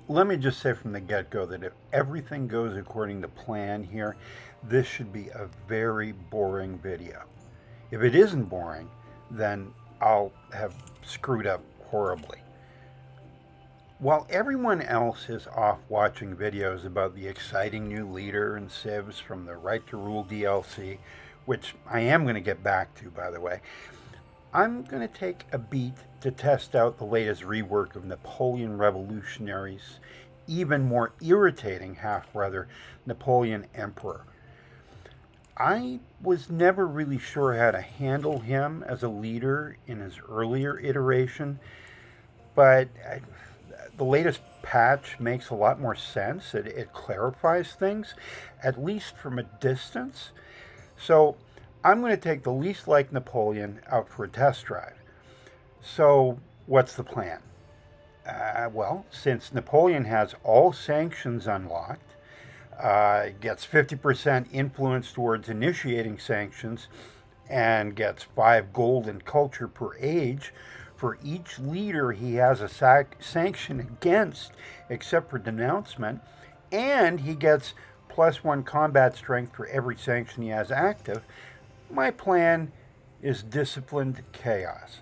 let me just say from the get-go that if everything goes according to plan here, this should be a very boring video. If it isn't boring, then I'll have screwed up horribly. While everyone else is off watching videos about the exciting new leader and civs from the Right to Rule DLC, which I am going to get back to, by the way, I'm going to take a beat to test out the latest rework of Napoleon Revolutionary's even more irritating half brother, Napoleon Emperor. I was never really sure how to handle him as a leader in his earlier iteration, but the latest patch makes a lot more sense. It clarifies things, at least from a distance. So I'm going to take the least like Napoleon out for a test drive. So, what's the plan? Well, since Napoleon has all sanctions unlocked, gets 50% influence towards initiating sanctions, and gets 5 gold in culture per age for each leader he has a sanction against, except for denouncement, and he gets +1 combat strength for every sanction he has active. My plan is disciplined chaos.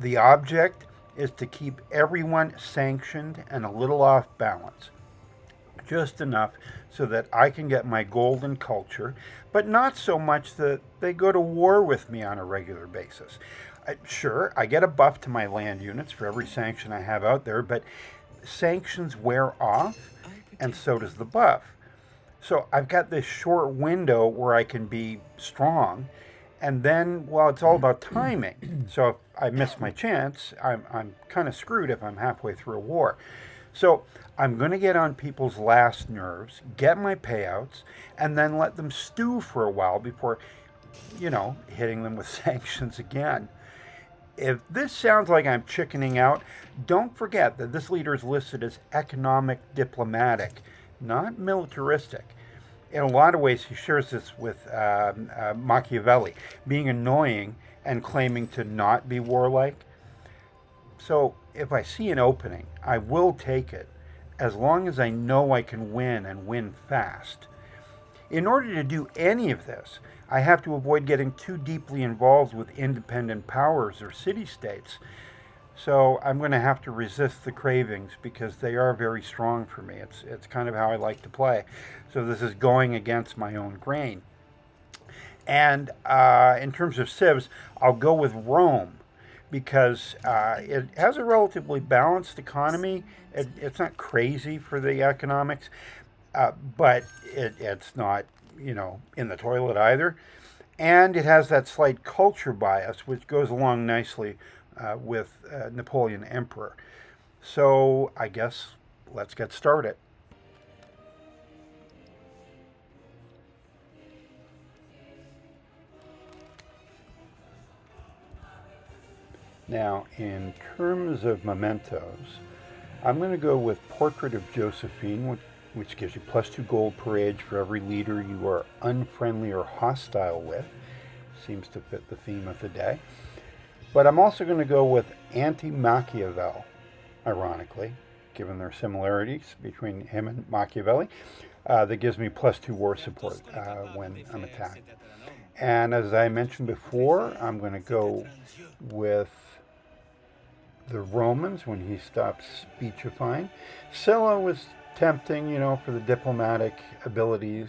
The object is to keep everyone sanctioned and a little off balance. Just enough so that I can get my golden culture, but not so much that they go to war with me on a regular basis. Sure, I get a buff to my land units for every sanction I have out there, but sanctions wear off, and so does the buff. So I've got this short window where I can be strong, and then, well, it's all about timing. So if I miss my chance, I'm kind of screwed if I'm halfway through a war. So I'm going to get on people's last nerves, get my payouts, and then let them stew for a while before, hitting them with sanctions again. If this sounds like I'm chickening out, don't forget that this leader is listed as economic diplomatic, not militaristic. In a lot of ways, he shares this with Machiavelli, being annoying and claiming to not be warlike. So if I see an opening, I will take it, as long as I know I can win and win fast. In order to do any of this, I have to avoid getting too deeply involved with independent powers or city states. So I'm going to have to resist the cravings because they are very strong for me. It's kind of how I like to play. So this is going against my own grain. And in terms of civs, I'll go with Rome because it has a relatively balanced economy. It's not crazy for the economics, but it's not, in the toilet either. And it has that slight culture bias, which goes along nicely with Napoleon Emperor. So I guess let's get started. Now, in terms of mementos, I'm going to go with Portrait of Josephine, which gives you +2 gold per age for every leader you are unfriendly or hostile with. Seems to fit the theme of the day. But I'm also going to go with Anti-Machiavel, ironically, given their similarities between him and Machiavelli. That gives me +2 war support when I'm attacked. And as I mentioned before, I'm going to go with the Romans when he stops speechifying. Sylla was tempting, for the diplomatic abilities,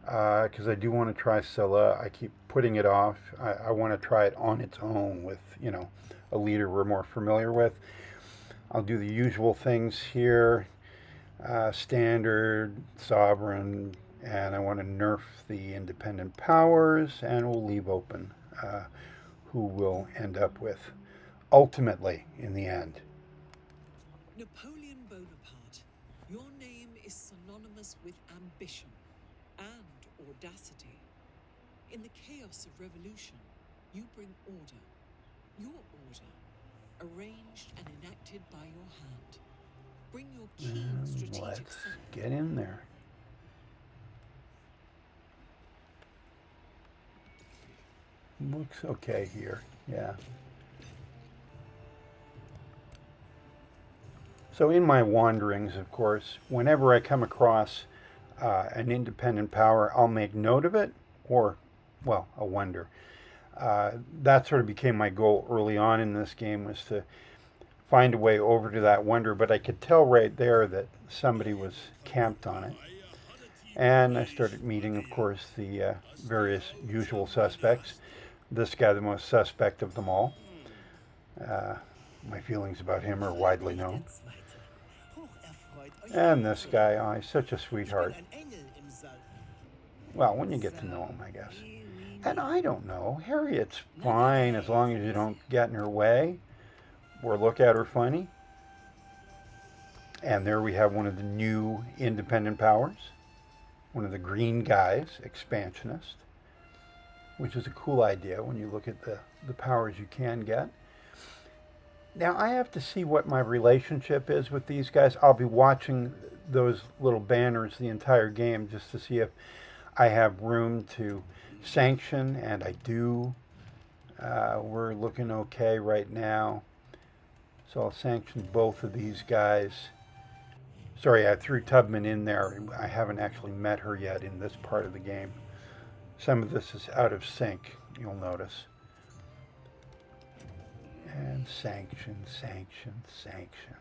because I do want to try Sylla. I keep putting it off. I want to try it on its own with, a leader we're more familiar with. I'll do the usual things here, standard, sovereign, and I want to nerf the independent powers, and we'll leave open who we'll end up with ultimately in the end. Napoleon Bonaparte, your name is synonymous with ambition and audacity. In the chaos of revolution, you bring order. Your order, arranged and enacted by your hand. Bring your keen strategic Let's sense. get in there. Looks okay here, yeah. So in my wanderings, of course, whenever I come across an independent power, I'll make note of it, or, well, a wonder. That sort of became my goal early on in this game, was to find a way over to that wonder, but I could tell right there that somebody was camped on it. And I started meeting, of course, the various usual suspects. This guy, the most suspect of them all. My feelings about him are widely known. And this guy, oh, he's such a sweetheart. Well, when you get to know him, I guess. And I don't know. Harriet's fine as long as you don't get in her way or look at her funny. And there we have one of the new independent powers. One of the green guys, expansionist. Which is a cool idea when you look at the powers you can get. Now, I have to see what my relationship is with these guys. I'll be watching those little banners the entire game just to see if I have room to sanction, and I do. We're looking okay right now. So I'll sanction both of these guys. Sorry, I threw Tubman in there. I haven't actually met her yet in this part of the game. Some of this is out of sync, you'll notice. And sanction, sanction, sanction.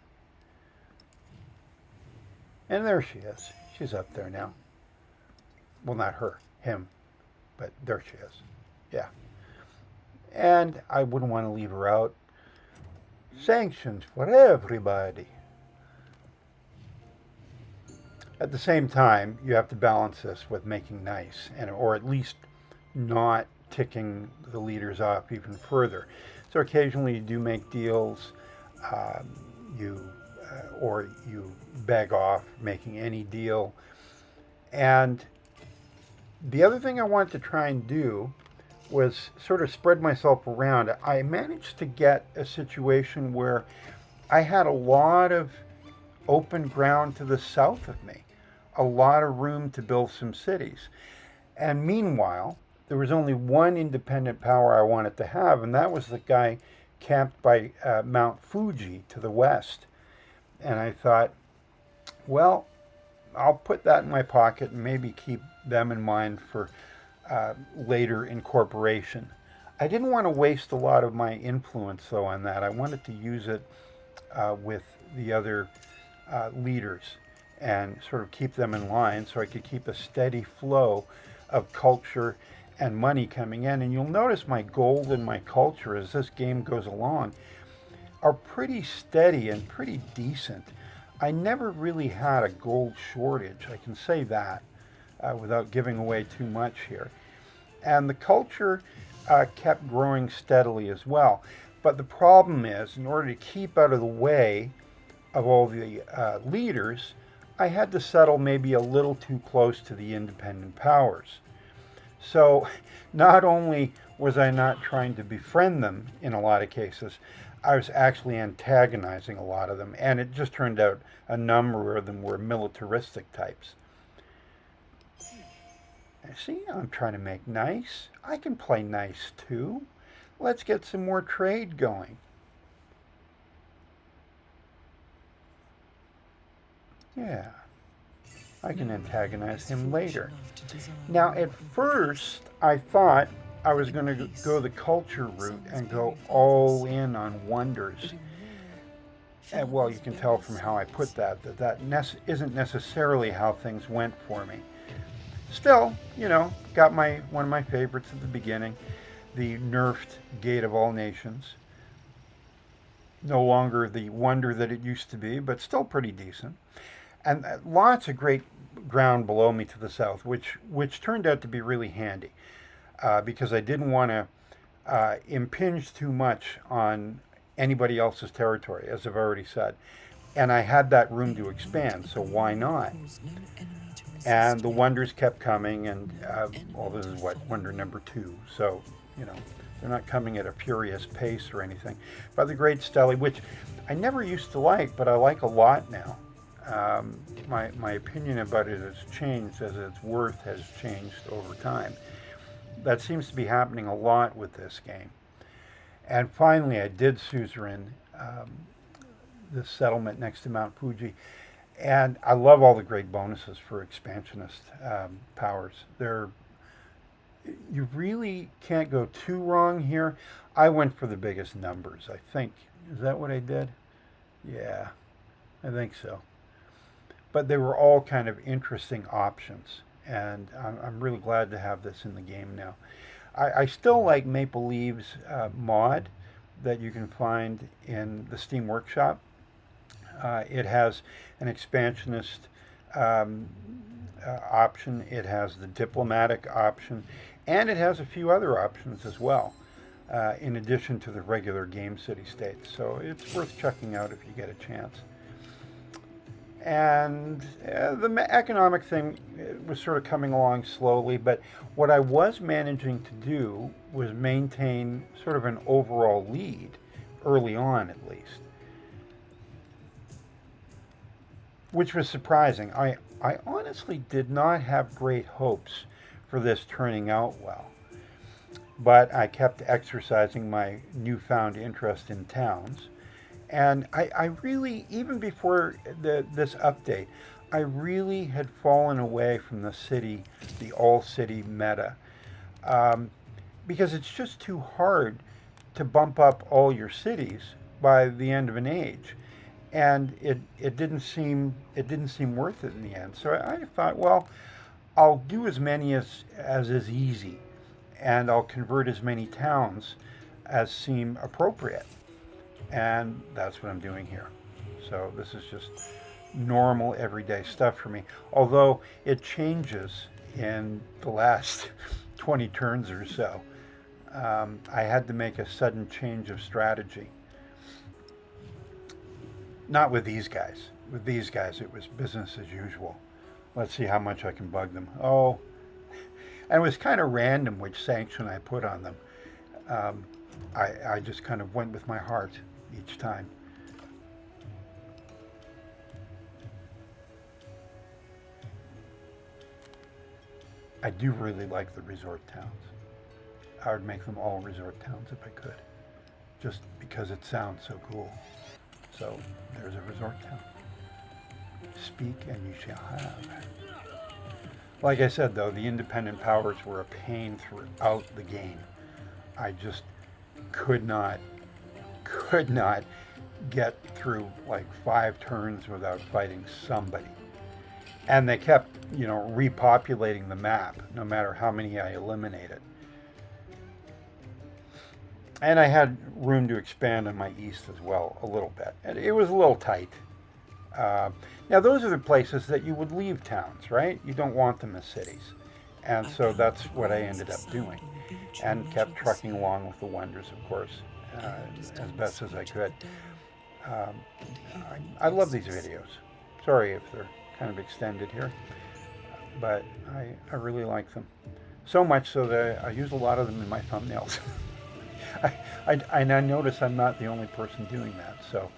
And there she is. She's up there now. Well, not her, him. But there she is. Yeah. And I wouldn't want to leave her out. Sanctions for everybody. At the same time, you have to balance this with making nice, or at least not ticking the leaders off even further. So occasionally you do make deals, or you beg off making any deal. And the other thing I wanted to try and do was sort of spread myself around. I managed to get a situation where I had a lot of open ground to the south of me, a lot of room to build some cities. And meanwhile, there was only one independent power I wanted to have, and that was the guy camped by Mount Fuji to the west. And I thought, well, I'll put that in my pocket and maybe keep them in mind for later incorporation. I didn't want to waste a lot of my influence, though, on that. I wanted to use it with the other leaders and sort of keep them in line so I could keep a steady flow of culture and money coming in. And you'll notice my gold and my culture as this game goes along are pretty steady and pretty decent. I never really had a gold shortage, I can say that, without giving away too much here. And the culture kept growing steadily as well. But the problem is, in order to keep out of the way of all the leaders, I had to settle maybe a little too close to the independent powers. So not only was I not trying to befriend them in a lot of cases, I was actually antagonizing a lot of them. And it just turned out a number of them were militaristic types. See, I'm trying to make nice. I can play nice too. Let's get some more trade going. Yeah, I can antagonize him later. Now, at first, I thought I was going to go the culture route and go all in on wonders. And, well, you can tell from how I put that isn't necessarily how things went for me. Still, got one of my favorites at the beginning, the nerfed Gate of All Nations. No longer the wonder that it used to be, but still pretty decent. And lots of great ground below me to the south, which turned out to be really handy because I didn't want to impinge too much on anybody else's territory, as I've already said. And I had that room to expand, so why not? And the wonders kept coming, and this is wonder number 2. So, they're not coming at a furious pace or anything. But the Great Stele, which I never used to like, but I like a lot now. My opinion about it has changed as its worth has changed over time. That seems to be happening a lot with this game. And finally, I did suzerain this settlement next to Mount Fuji. And I love all the great bonuses for expansionist powers. You really can't go too wrong here. I went for the biggest numbers, I think. Is that what I did? Yeah, I think so. But they were all kind of interesting options. And I'm really glad to have this in the game now. I still like Maple Leaf's mod that you can find in the Steam Workshop. It has an expansionist um, option, it has the diplomatic option, and it has a few other options as well, in addition to the regular game city states. So it's worth checking out if you get a chance. And the economic thing was sort of coming along slowly, but what I was managing to do was maintain sort of an overall lead, early on at least, which was surprising. I honestly did not have great hopes for this turning out well, but I kept exercising my newfound interest in towns. And I really, even before this update, I really had fallen away from the all city meta, um, because it's just too hard to bump up all your cities by the end of an age, and it didn't seem worth it in the end. So I thought, well, I'll do as many as is easy, and I'll convert as many towns as seem appropriate. And that's what I'm doing here. So this is just normal everyday stuff for me. Although it changes in the last 20 turns or so. I had to make a sudden change of strategy. Not with these guys. With these guys, it was business as usual. Let's see how much I can bug them. Oh, and it was kind of random which sanction I put on them. Um, I just kind of went with my heart each time. I do really like the resort towns. I would make them all resort towns if I could, just because it sounds so cool. So there's a resort town. Speak and you shall have. Like I said, though, the independent powers were a pain throughout the game. I just could not get through like 5 turns without fighting somebody. And they kept, repopulating the map, no matter how many I eliminated. And I had room to expand on my east as well, a little bit. And it was a little tight. Now, those are the places that you would leave towns, right? You don't want them as cities. And so that's what I ended up doing. And kept trucking along with the wonders, of course, as best as I could. I love these videos. Sorry if they're kind of extended here, but I really like them. So much so that I use a lot of them in my thumbnails. I notice I'm not the only person doing that, so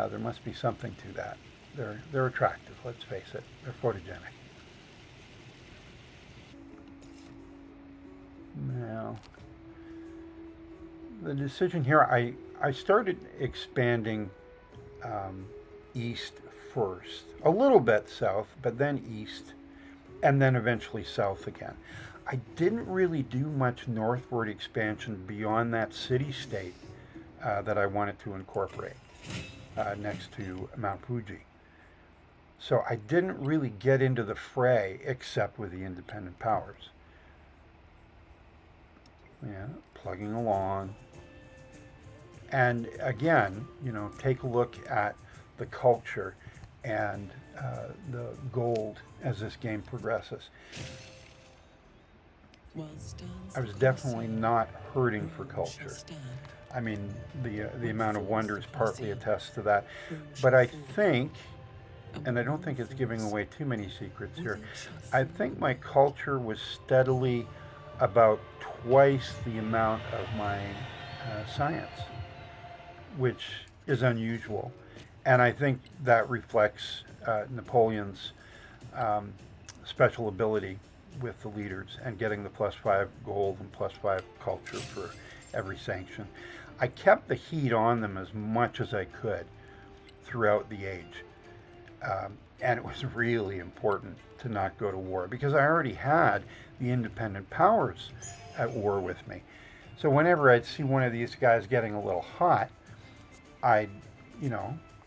there must be something to that. They're attractive, let's face it. They're photogenic. Now, the decision here, I started expanding east first, a little bit south, but then east, and then eventually south again. I didn't really do much northward expansion beyond that city-state that I wanted to incorporate next to Mount Fuji. So I didn't really get into the fray except with the independent powers. Yeah, plugging along. And again, take a look at the culture and the gold as this game progresses. I was definitely not hurting for culture. I mean, the amount of wonders partly attests to that. But I think, and I don't think it's giving away too many secrets here, I think my culture was steadily about twice the amount of my science, which is unusual. And I think that reflects Napoleon's special ability with the leaders and getting the +5 gold and +5 culture for every sanction. I kept the heat on them as much as I could, throughout the age. And it was really important to not go to war because I already had the independent powers at war with me. So whenever I'd see one of these guys getting a little hot, I'd,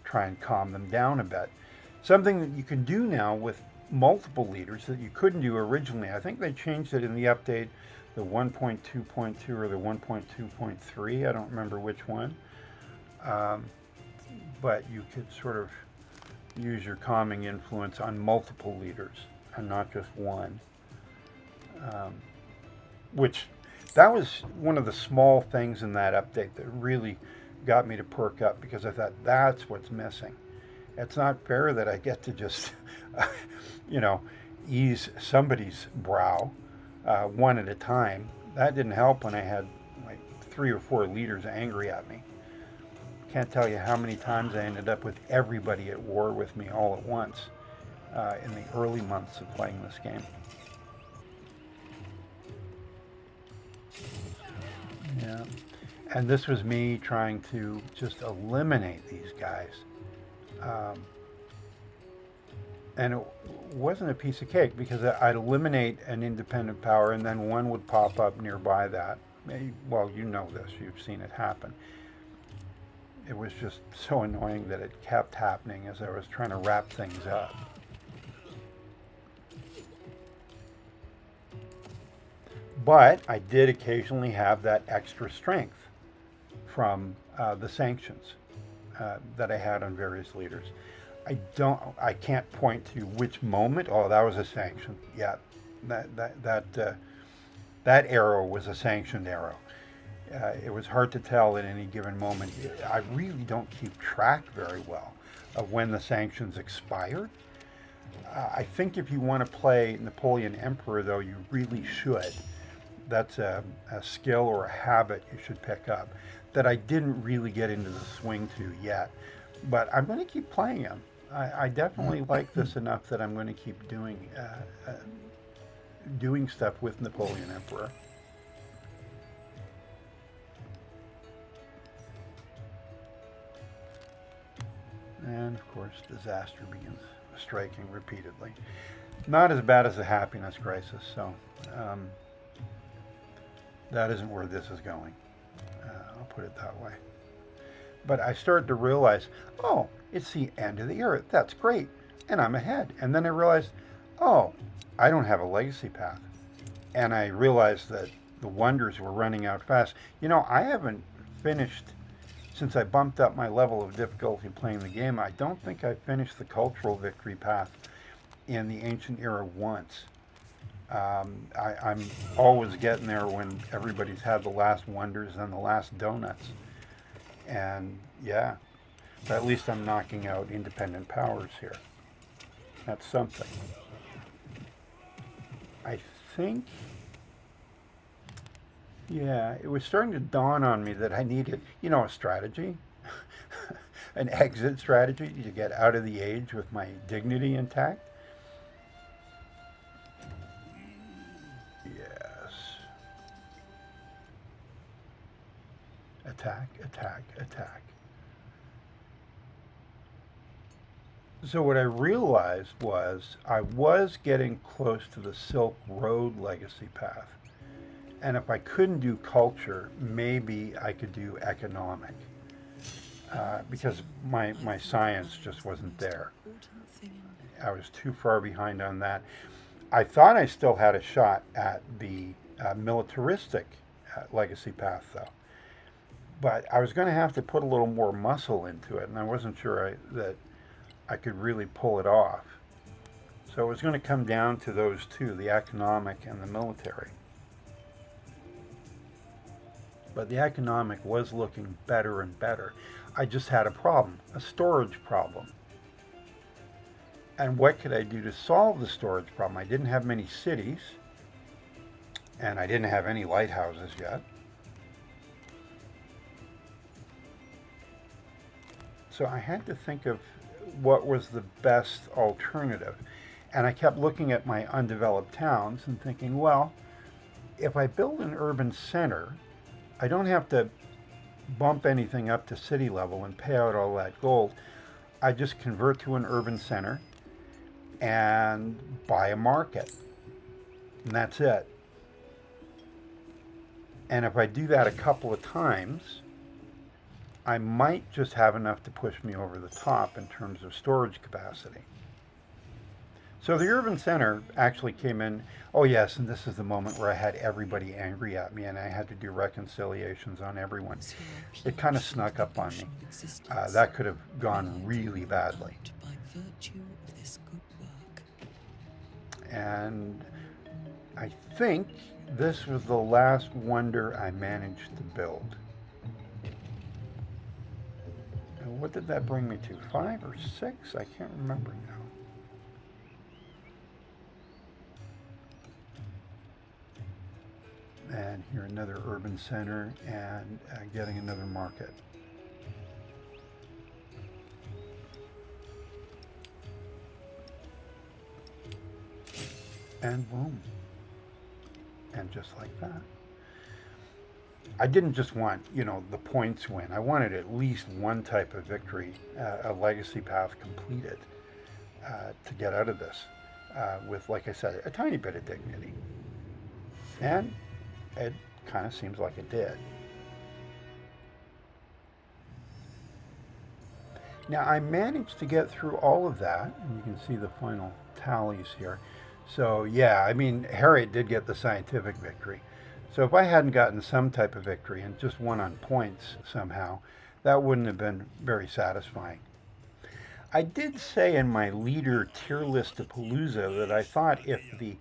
try and calm them down a bit. Something that you can do now with multiple leaders that you couldn't do originally. I think they changed it in the update, the 1.2.2 or the 1.2.3. I don't remember which one. But you could sort of use your calming influence on multiple leaders and not just one. Which that was one of the small things in that update that really got me to perk up because I thought that's what's missing. It's not fair that I get to just, ease somebody's brow one at a time. That didn't help when I had like 3 or 4 leaders angry at me. Can't tell you how many times I ended up with everybody at war with me all at once in the early months of playing this game. Yeah. And this was me trying to just eliminate these guys. And it wasn't a piece of cake because I'd eliminate an independent power and then one would pop up nearby that. Well, you know this, you've seen it happen. It was just so annoying that it kept happening as I was trying to wrap things up. But I did occasionally have that extra strength from the sanctions that I had on various leaders. I can't point to which moment. Oh, that was a sanction. Yeah, that arrow was a sanctioned arrow. It was hard to tell at any given moment. I really don't keep track very well of when the sanctions expire. I think if you want to play Napoleon Emperor, though, you really should. That's a skill or a habit you should pick up that I didn't really get into the swing to yet. But I'm going to keep playing him. I definitely like this enough that I'm going to keep doing stuff with Napoleon Emperor. And of course, disaster begins striking repeatedly. Not as bad as the happiness crisis, so that isn't where this is going. I'll put it that way. But I started to realize, oh, it's the end of the era. That's great. And I'm ahead. And then I realized, oh, I don't have a legacy path. And I realized that the wonders were running out fast. I haven't finished, since I bumped up my level of difficulty playing the game, I don't think I finished the cultural victory path in the ancient era once. I'm always getting there when everybody's had the last wonders and the last donuts. And yeah, but at least I'm knocking out independent powers here. That's something. I think, yeah, it was starting to dawn on me that I needed, a strategy, an exit strategy to get out of the age with my dignity intact. Yes. Attack, attack, attack. So what I realized was I was getting close to the Silk Road legacy path. And if I couldn't do culture, maybe I could do economic. Because my science just wasn't there. I was too far behind on that. I thought I still had a shot at the militaristic legacy path, though. But I was going to have to put a little more muscle into it, and I wasn't sure that I could really pull it off. So it was going to come down to those two, the economic and the military. But the economic was looking better and better. I just had a problem, a storage problem. And what could I do to solve the storage problem? I didn't have many cities, and I didn't have any lighthouses yet. So I had to think of what was the best alternative. And I kept looking at my undeveloped towns and thinking, well, if I build an urban center, I don't have to bump anything up to city level and pay out all that gold. I just convert to an urban center and buy a market. And that's it. And if I do that a couple of times, I might just have enough to push me over the top in terms of storage capacity. So the urban center actually came in. Oh, yes, and this is the moment where I had everybody angry at me and I had to do reconciliations on everyone. It kind of snuck up on me. That could have gone really badly. And I think this was the last wonder I managed to build. And what did that bring me to? 5 or 6? I can't remember now. And here another urban center and getting another market. And boom. And just like that. I didn't just want, the points win. I wanted at least one type of victory, a legacy path completed to get out of this with, like I said, a tiny bit of dignity. And it kind of seems like it did. Now I managed to get through all of that, and you can see the final tallies here. So yeah, I mean, Harriet did get the scientific victory. So if I hadn't gotten some type of victory and just won on points somehow, that wouldn't have been very satisfying. I did say in my leader tier list of Palooza that I thought if the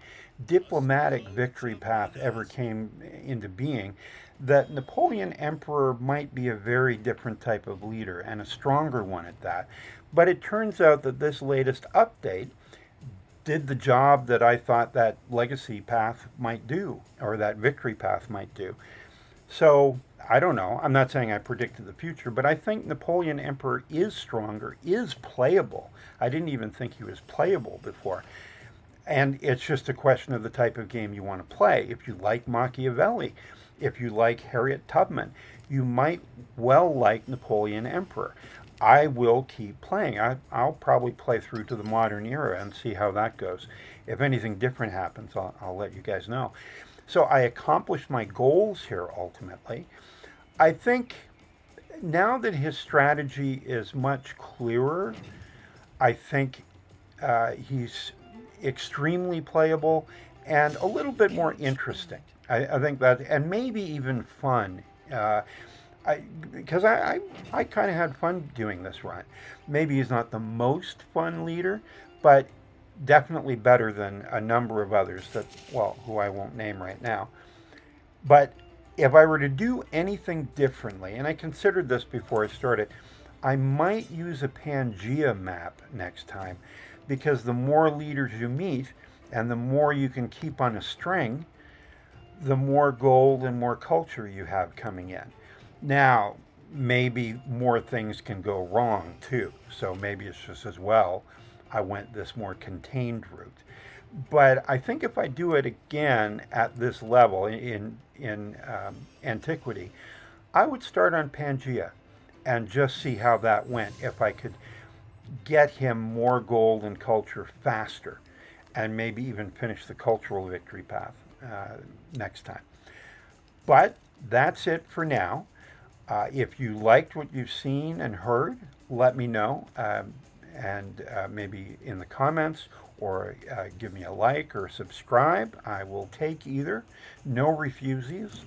diplomatic victory path ever came into being, that Napoleon Emperor might be a very different type of leader and a stronger one at that. But it turns out that this latest update did the job that I thought that legacy path might do, or that victory path might do. So I don't know. I'm not saying I predicted the future, but I think Napoleon Emperor is stronger, is playable. I didn't even think he was playable before. And it's just a question of the type of game you want to play. If you like Machiavelli, if you like Harriet Tubman, you might well like Napoleon Emperor. I will keep playing. I'll probably play through to the modern era and see how that goes. If anything different happens, I'll let you guys know. So I accomplished my goals here ultimately. I think now that his strategy is much clearer, I think he's extremely playable and a little bit more interesting. I think that, and maybe even fun. Because I kind of had fun doing this run. Maybe he's not the most fun leader, but definitely better than a number of others that, well, who I won't name right now. But if I were to do anything differently, and I considered this before I started, I might use a Pangea map next time, because the more leaders you meet and the more you can keep on a string, the more gold and more culture you have coming in. Now, maybe more things can go wrong too, so maybe it's just as well I went this more contained route. But I think if I do it again at this level in antiquity, I would start on Pangea and just see how that went. If I could get him more gold and culture faster, and maybe even finish the cultural victory path next time. But that's it for now. If you liked what you've seen and heard, let me know, and maybe in the comments, or give me a like or subscribe. I will take either. No refusals.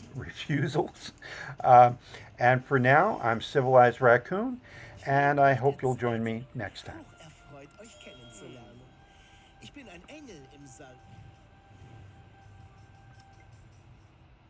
And for now, I'm Civilized Raccoon, and I hope you'll join me next time.